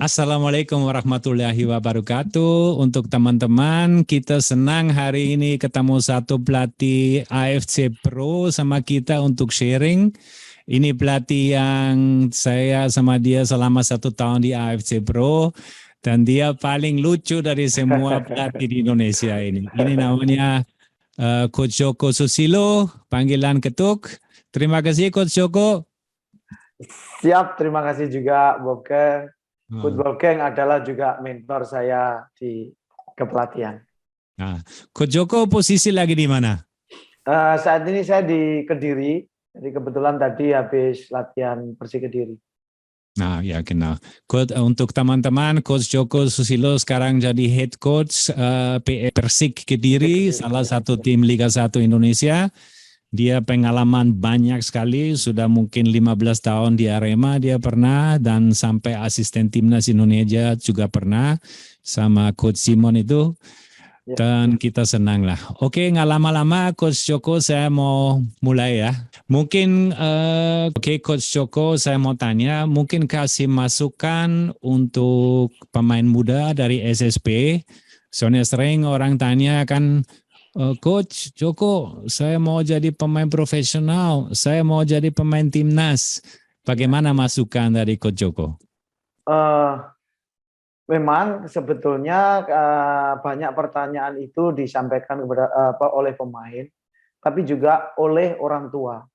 Assalamualaikum warahmatullahi wabarakatuh. Untuk teman-teman, kita senang hari ini ketemu satu pelatih AFC Pro sama kita untuk sharing. Ini pelatih yang saya sama dia selama 1 tahun di AFC Pro. Dan dia paling lucu dari semua pelatih di Indonesia ini. Ini namanya Coach Joko Susilo, panggilan Ketuk. Terima kasih Coach Joko. Siap, terima kasih juga Bob Keng. Football Gang adalah juga mentor saya di kepelatihan. Nah, Coach Joko posisi lagi di mana? Saat ini saya di Kediri, jadi kebetulan tadi habis latihan Persik Kediri. Nah, ya kenal. Untuk teman-teman, Coach Joko Susilo sekarang jadi head coach Persik Kediri, salah satu tim Liga 1 Indonesia. Dia pengalaman banyak sekali, sudah mungkin 15 tahun di Arema dia pernah, dan sampai asisten timnas Indonesia juga pernah sama Coach Simon itu. Dan kita senang lah. Oke, nggak lama-lama Coach Joko saya mau mulai ya. Mungkin Coach Joko saya mau tanya, mungkin kasih masukan untuk pemain muda dari SSP. Soalnya sering orang tanya kan, Coach Joko, saya mau jadi pemain profesional, saya mau jadi pemain timnas. Bagaimana masukan dari Coach Joko? Memang sebetulnya banyak pertanyaan itu disampaikan oleh pemain, tapi juga oleh orang tua.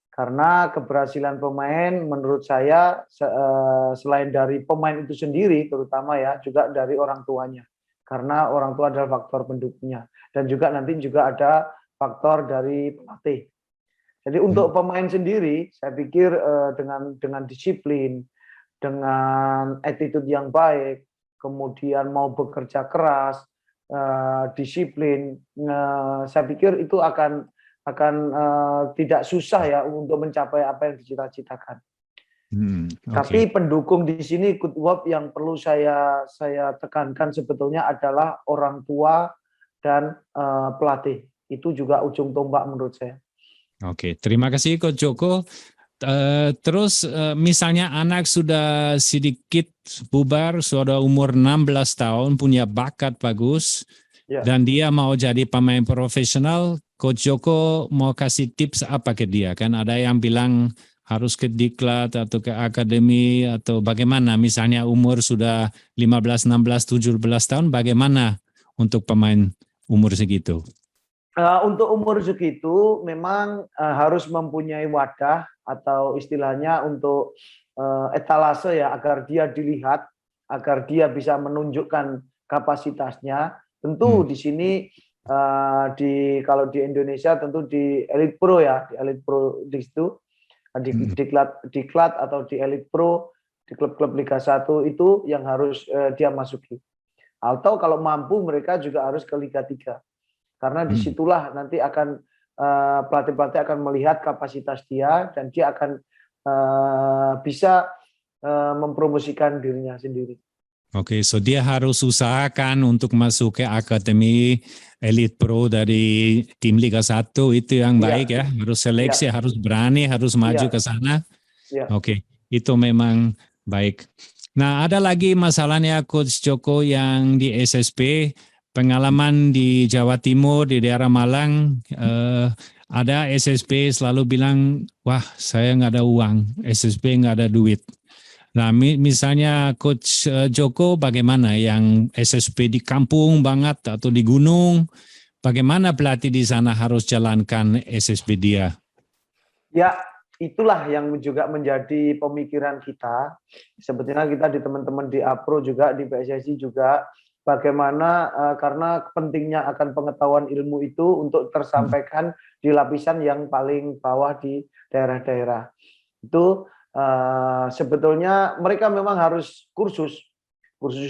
Karena keberhasilan pemain menurut saya selain dari pemain itu sendiri, terutama ya juga dari orang tuanya. Karena orang tua adalah faktor pendukungnya. Dan juga nanti juga ada faktor dari pelatih. Jadi untuk pemain sendiri, saya pikir dengan disiplin, dengan attitude yang baik, kemudian mau bekerja keras, disiplin, saya pikir itu akan tidak susah ya untuk mencapai apa yang dicita-citakan. Tapi pendukung di sini good work yang perlu saya tekankan sebetulnya adalah orang tua dan pelatih. Itu juga ujung tombak menurut saya. Oke, terima kasih Coach Joko. Terus misalnya anak sudah sedikit bubar, sudah umur 16 tahun, punya bakat bagus, dan dia mau jadi pemain profesional, Coach Joko mau kasih tips apa ke dia? Kan ada yang bilang harus ke diklat atau ke akademi atau bagaimana, misalnya umur sudah 15, 16, 17 tahun, bagaimana untuk pemain umur segitu? Untuk umur segitu memang harus mempunyai wadah atau istilahnya untuk etalase ya, agar dia dilihat, agar dia bisa menunjukkan kapasitasnya. Tentu di sini kalau di Indonesia tentu di Elite Pro ya, di Elite Pro di situ, di diklat atau di Elite Pro, di klub-klub Liga 1 itu yang harus dia masuki. Atau kalau mampu mereka juga harus ke Liga 3. Karena disitulah nanti akan pelatih-pelatih akan melihat kapasitas dia dan dia akan bisa mempromosikan dirinya sendiri. Oke, so dia harus usahakan untuk masuk ke Akademi Elite Pro dari tim Liga 1, itu yang baik ya. Harus seleksi, harus berani, harus maju ke sana. Oke, itu memang baik. Nah, ada lagi masalahnya Coach Joko yang di SSP, pengalaman di Jawa Timur, di daerah Malang, ada SSP selalu bilang, wah saya nggak ada uang, SSP nggak ada duit. Nah, misalnya Coach Joko, bagaimana yang SSP di kampung banget atau di gunung, bagaimana pelatih di sana harus jalankan SSP dia? Ya, itulah yang juga menjadi pemikiran kita. Sebetulnya kita di teman-teman di APRO juga, di PSSI juga, bagaimana karena pentingnya akan pengetahuan ilmu itu untuk tersampaikan di lapisan yang paling bawah di daerah-daerah. Itu sebetulnya mereka memang harus kursus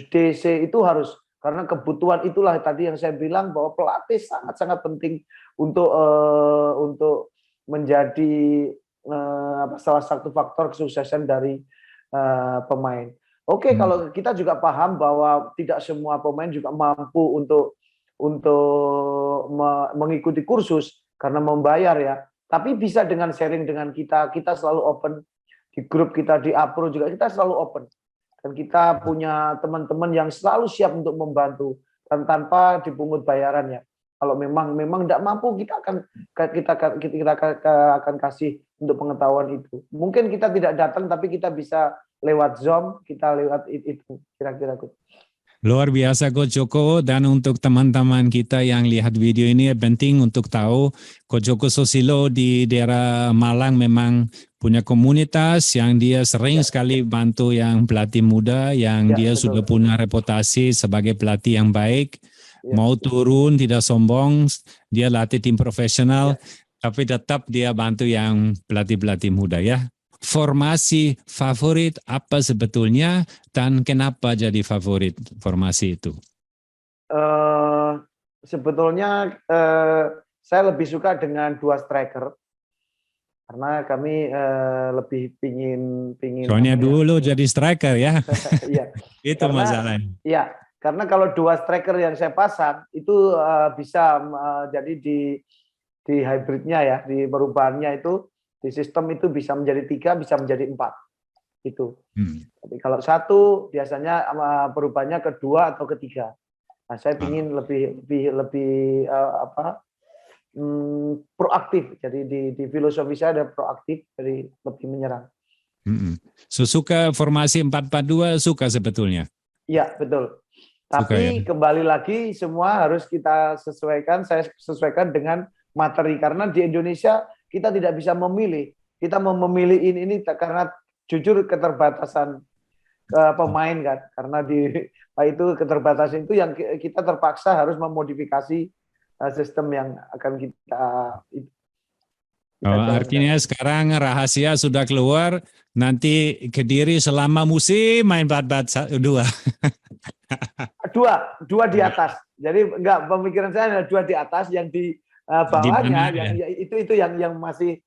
DC itu harus, karena kebutuhan itulah tadi yang saya bilang bahwa pelatih sangat-sangat penting untuk menjadi salah satu faktor kesuksesan dari pemain. Oke, kalau kita juga paham bahwa tidak semua pemain juga mampu untuk mengikuti kursus karena membayar ya. Tapi bisa dengan sharing dengan kita selalu open. Di grup kita di APRO juga kita selalu open. Dan kita punya teman-teman yang selalu siap untuk membantu dan tanpa dipungut bayaran ya. Kalau memang tidak mampu, kita akan kasih untuk pengetahuan itu. Mungkin kita tidak datang, tapi kita bisa lewat Zoom, kita lewat itu kira-kira. Luar biasa Coach Joko, dan untuk teman-teman kita yang lihat video ini penting untuk tahu Coach Joko Susilo di daerah Malang memang punya komunitas yang dia sering sekali bantu yang pelatih muda yang dia betul. sudah punya reputasi sebagai pelatih yang baik, mau turun tidak sombong, dia latih tim profesional, tapi tetap dia bantu yang pelatih-pelatih muda ya. Formasi favorit apa sebetulnya dan kenapa jadi favorit formasi itu? Sebetulnya saya lebih suka dengan 2 striker karena kami lebih pingin. Soalnya dulu jadi striker ya. Iya. Itu masalahnya. Iya, karena kalau 2 striker yang saya pasang itu bisa jadi di hybridnya ya, di perubahannya itu. Di sistem itu bisa menjadi 3, bisa menjadi 4 itu. Tapi kalau 1 biasanya perubahannya ke 2 atau ke 3. Nah, saya ingin lebih proaktif. Jadi di filosofi saya ada proaktif, jadi lebih menyerang. Suka formasi 4-4-2 suka sebetulnya. Iya betul. Tapi kembali lagi semua harus kita sesuaikan. Saya sesuaikan dengan materi karena di Indonesia kita tidak bisa memilih. Kita mau memilih ini karena jujur keterbatasan pemain kan. Karena itu keterbatasan itu yang kita terpaksa harus memodifikasi sistem yang akan kita artinya sekarang rahasia sudah keluar, nanti Kediri selama musim main 4-4-2. Dua di atas. Jadi enggak, pemikiran saya ada 2 di atas, yang di bawahnya itu yang masih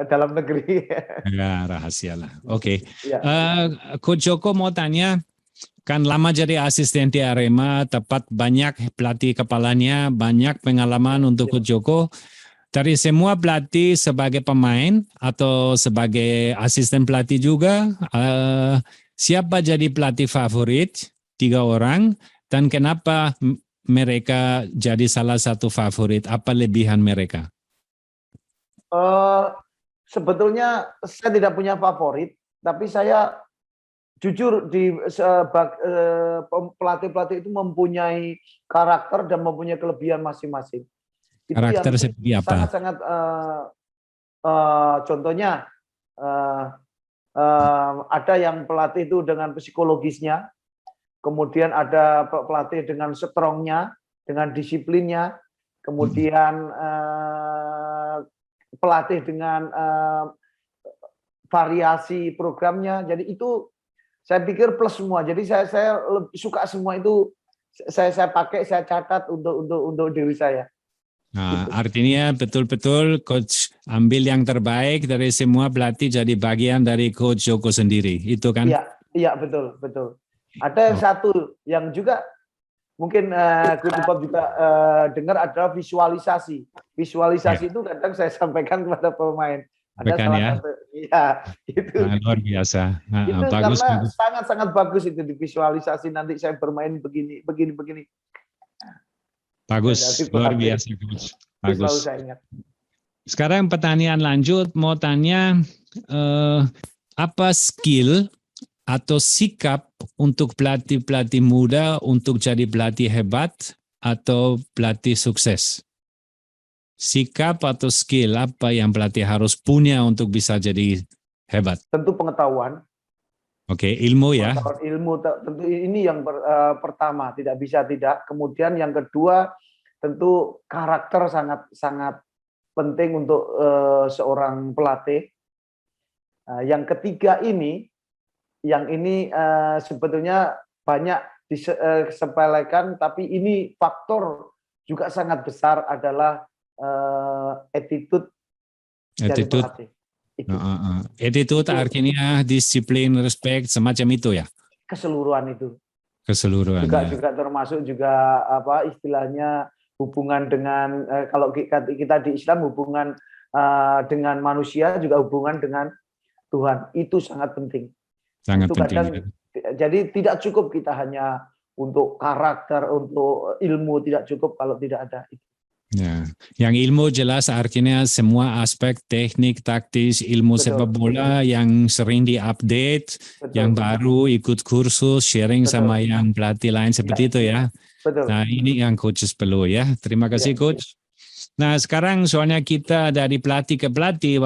dalam negeri. Ya, rahasia lah. Oke. Coach Joko mau tanya, kan lama jadi asisten di Arema, tepat banyak pelatih kepalanya, banyak pengalaman untuk Coach Joko. Dari semua pelatih sebagai pemain atau sebagai asisten pelatih juga, siapa jadi pelatih favorit 3 orang dan kenapa mereka jadi salah satu favorit? Apa lebihan mereka? Sebetulnya saya tidak punya favorit, tapi saya jujur di pelatih-pelatih itu mempunyai karakter dan mempunyai kelebihan masing-masing. Itu karakter yang seperti apa? Sangat-sangat contohnya ada yang pelatih itu dengan psikologisnya, kemudian ada pelatih dengan strongnya, dengan disiplinnya, kemudian pelatih dengan variasi programnya. Jadi itu saya pikir plus semua. Jadi saya lebih suka semua itu, saya pakai, saya catat untuk diri saya. Nah, artinya betul-betul coach ambil yang terbaik dari semua pelatih jadi bagian dari Coach Joko sendiri, itu kan? Iya betul. Ada satu yang juga mungkin Coach Bob juga dengar, adalah visualisasi. Visualisasi itu kadang saya sampaikan kepada pemain. Ada salah satu, itu. Luar biasa. Itu bagus, karena sangat-sangat bagus itu di visualisasi, nanti saya bermain begini. Bagus, luar biasa. Bagus. Sekarang pertanyaan lanjut, mau tanya apa skill atau sikap untuk pelatih-pelatih muda untuk jadi pelatih hebat atau pelatih sukses? Sikap atau skill apa yang pelatih harus punya untuk bisa jadi hebat? Tentu pengetahuan. Oke, ilmu ya. Ilmu tentu ini yang pertama, tidak bisa tidak. Kemudian yang kedua, tentu karakter sangat penting untuk seorang pelatih. Yang ketiga yang ini sebetulnya banyak disepelekan, tapi ini faktor juga sangat besar, adalah attitude dari pelatih. Attitude artinya disiplin, respect, semacam itu ya? Keseluruhan itu. Keseluruhan. Juga termasuk juga apa istilahnya, hubungan dengan kalau kita di Islam, hubungan dengan manusia, juga hubungan dengan Tuhan, itu sangat penting. Sangat Itu penting. kadang, jadi tidak cukup kita hanya untuk karakter, untuk ilmu, tidak cukup kalau tidak ada itu. Ya, yang ilmu jelas artinya semua aspek teknik, taktis, ilmu sepak Betul, bola yang sering diupdate, yang betul, baru ikut kursus, sharing sama betul. yang pelatih lain seperti Ya, itu ya. betul. Nah, ini yang coaches perlu ya. Terima kasih Ya, coach. Nah, sekarang soalnya kita dari pelatih ke pelatih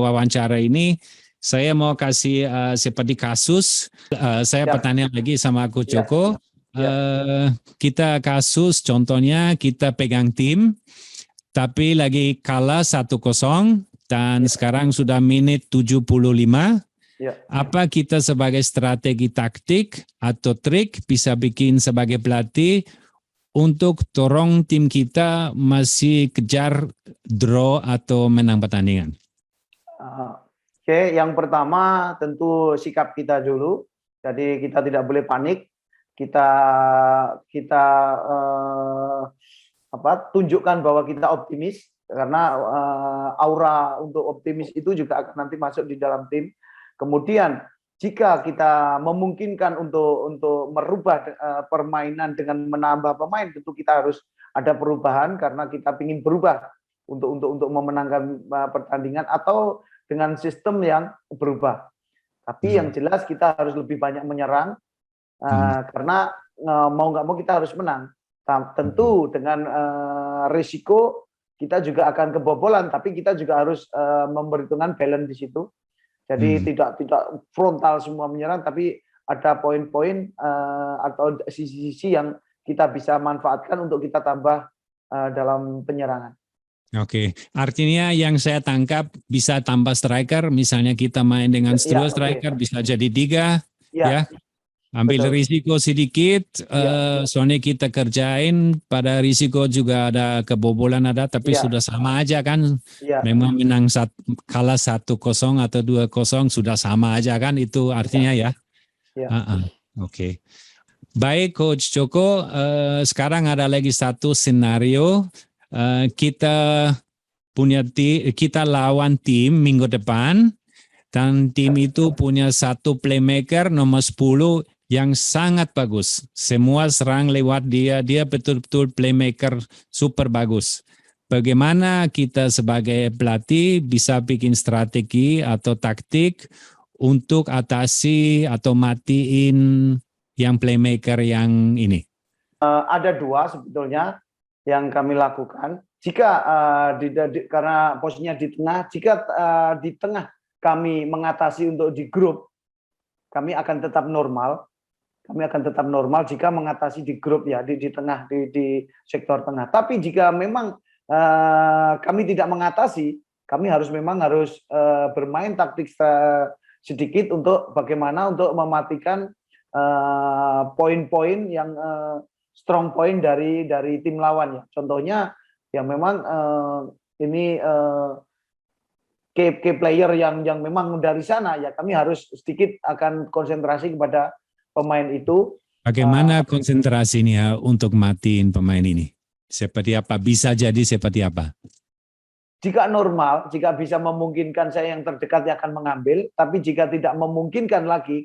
wawancara ini, saya mau kasih seperti kasus. Saya ya, bertanya lagi sama Coach ya, Joko. ya, Kita kasus, contohnya kita pegang tim, tapi lagi kalah 1-0 dan ya, sekarang sudah menit 75. ya. Apa kita sebagai strategi taktik atau trik bisa bikin sebagai pelatih untuk dorong tim kita masih kejar draw atau menang pertandingan? Oke, yang pertama tentu sikap kita dulu. Jadi kita tidak boleh panik. Kita kita tunjukkan bahwa kita optimis, karena aura untuk optimis itu juga akan nanti masuk di dalam tim. Kemudian jika kita memungkinkan untuk merubah permainan dengan menambah pemain, tentu kita harus ada perubahan karena kita ingin berubah untuk memenangkan pertandingan atau dengan sistem yang berubah. Tapi yang jelas kita harus lebih banyak menyerang karena mau nggak mau kita harus menang. Tentu dengan risiko kita juga akan kebobolan, tapi kita juga harus memperhitungkan balance di situ. Jadi tidak frontal semua menyerang, tapi ada poin-poin atau sisi-sisi yang kita bisa manfaatkan untuk kita tambah dalam penyerangan. Oke, artinya yang saya tangkap bisa tambah striker, misalnya kita main dengan dua striker bisa jadi 3, ya. Ambil betul. risiko sedikit, soalnya kita kerjain pada risiko juga ada kebobolan ada, tapi sudah sama aja kan. Memang menang kalah 1-0 atau 2-0 sudah sama aja kan, itu artinya ya. Oke. Baik Coach Joko, sekarang ada lagi satu senario. Kita lawan tim minggu depan dan tim itu punya satu playmaker nomor 10 yang sangat bagus. Semua serang lewat dia betul-betul playmaker super bagus. Bagaimana kita sebagai pelatih bisa bikin strategi atau taktik untuk atasi atau matiin yang playmaker yang ini? Ada 2 sebetulnya yang kami lakukan. Jika karena posisinya di tengah, jika di tengah kami mengatasi untuk di grup, kami akan tetap normal. Kami akan tetap normal jika mengatasi di grup ya, di tengah, di sektor tengah. Tapi jika memang kami tidak mengatasi, kami harus bermain taktik sedikit untuk bagaimana untuk mematikan poin-poin yang strong point dari tim lawan ya. Contohnya yang memang ini key player yang memang dari sana ya, kami harus sedikit akan konsentrasi kepada pemain itu. Bagaimana konsentrasinya untuk matiin pemain ini? Seperti apa? Bisa jadi seperti apa? Jika normal, jika bisa memungkinkan, saya yang terdekat yang akan mengambil. Tapi jika tidak memungkinkan lagi,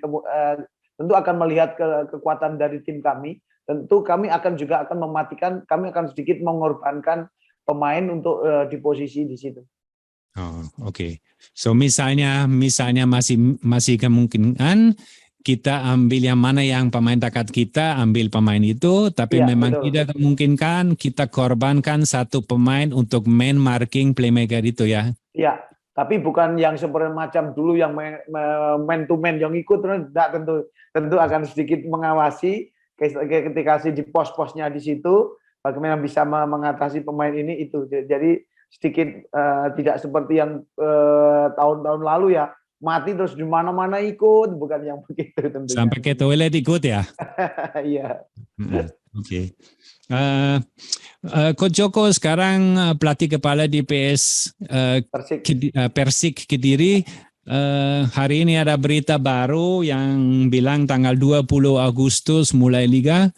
tentu akan melihat kekuatan dari tim kami. Tentu kami akan mematikan, kami akan sedikit mengorbankan pemain untuk di posisi di situ. Oh, oke. So misalnya masih kemungkinan kita ambil yang mana yang pemain dekat kita, ambil pemain itu, tapi memang betul. Tidak memungkinkan kita korbankan satu pemain untuk main marking playmaker itu ya. Iya, tapi bukan yang seperti macam dulu yang man to man yang ikut, tidak, tentu akan sedikit mengawasi ketika di pos-posnya di situ, bagaimana bisa mengatasi pemain ini itu. Jadi sedikit tidak seperti yang tahun-tahun lalu ya, mati terus di mana-mana ikut, bukan yang begitu tentunya. Sampai ke toilet ikut ya? Iya. Oke. Coach Joko sekarang pelatih kepala di Persik Kediri. Hari ini ada berita baru yang bilang tanggal 20 Agustus mulai liga.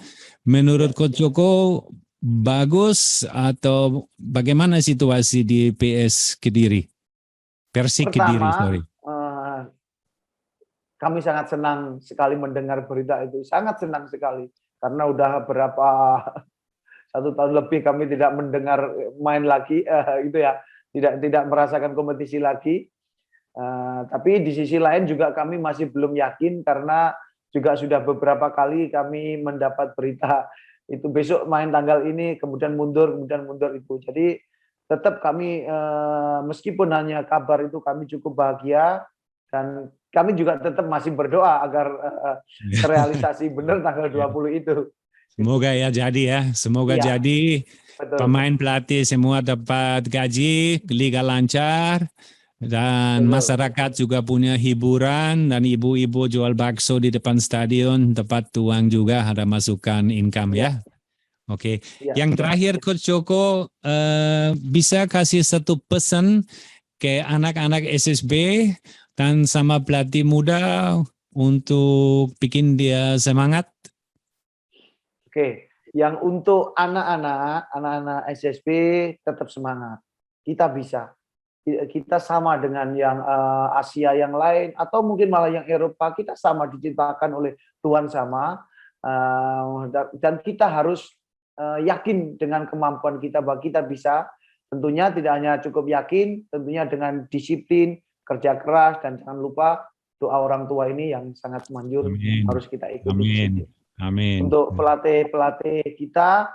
Menurut Coach Joko bagus atau bagaimana situasi di PS Kediri? Persik Kediri, sorry. kami sangat senang sekali mendengar berita itu, sangat senang sekali. Karena udah berapa 1 tahun lebih kami tidak mendengar main lagi, itu ya, tidak merasakan kompetisi lagi. Tapi di sisi lain juga kami masih belum yakin karena juga sudah beberapa kali kami mendapat berita itu besok main tanggal ini, kemudian mundur itu. Jadi tetap kami meskipun hanya kabar itu kami cukup bahagia dan kami juga tetap masih berdoa agar terrealisasi benar tanggal 20 itu. Semoga ya jadi ya, semoga Iya, jadi betul. pemain pelatih semua dapat gaji, liga lancar, dan Betul. masyarakat juga punya hiburan, dan ibu-ibu jual bakso di depan stadion dapat uang juga, ada masukan income ya. Oke, Iya. yang terakhir Coach Joko, bisa kasih satu pesan ke anak-anak SSB dan sama pelatih muda untuk bikin dia semangat? Oke, yang untuk anak-anak SSB tetap semangat. Kita bisa. Kita sama dengan yang Asia yang lain atau mungkin malah yang Eropa, kita sama diciptakan oleh Tuhan sama, dan kita harus yakin dengan kemampuan kita bahwa kita bisa. Tentunya tidak hanya cukup yakin, tentunya dengan disiplin, kerja keras, dan jangan lupa doa orang tua ini yang sangat manjur. Amin. Harus kita ikuti. Amin. Amin. Untuk pelatih kita,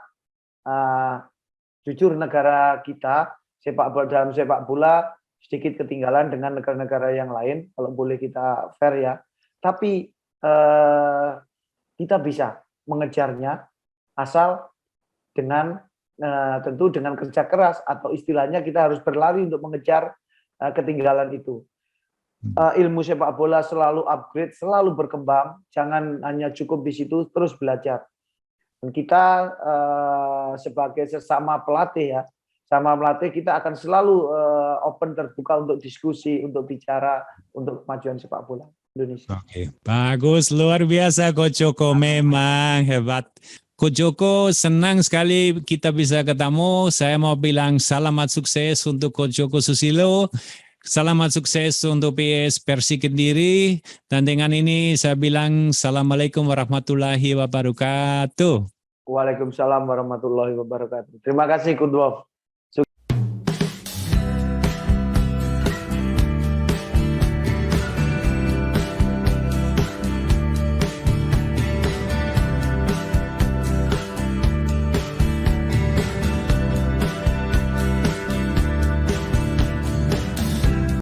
jujur negara kita dalam sepak bola sedikit ketinggalan dengan negara-negara yang lain, kalau boleh kita fair ya. Tapi kita bisa mengejarnya asal dengan tentu dengan kerja keras, atau istilahnya kita harus berlari untuk mengejar ketinggalan itu. Ilmu sepak bola selalu upgrade, selalu berkembang, jangan hanya cukup di situ, terus belajar. Dan kita sebagai sesama pelatih ya, sama pelatih kita akan selalu open, terbuka untuk diskusi, untuk bicara, untuk kemajuan sepak bola Indonesia. Oke, bagus, luar biasa Coach Joko, memang hebat. Coach Joko, senang sekali kita bisa ketemu. Saya mau bilang selamat sukses untuk Coach Joko Susilo. Selamat sukses untuk PS Persik Kediri. Dan dengan ini saya bilang Assalamualaikum warahmatullahi wabarakatuh. Waalaikumsalam warahmatullahi wabarakatuh. Terima kasih Kudwaf.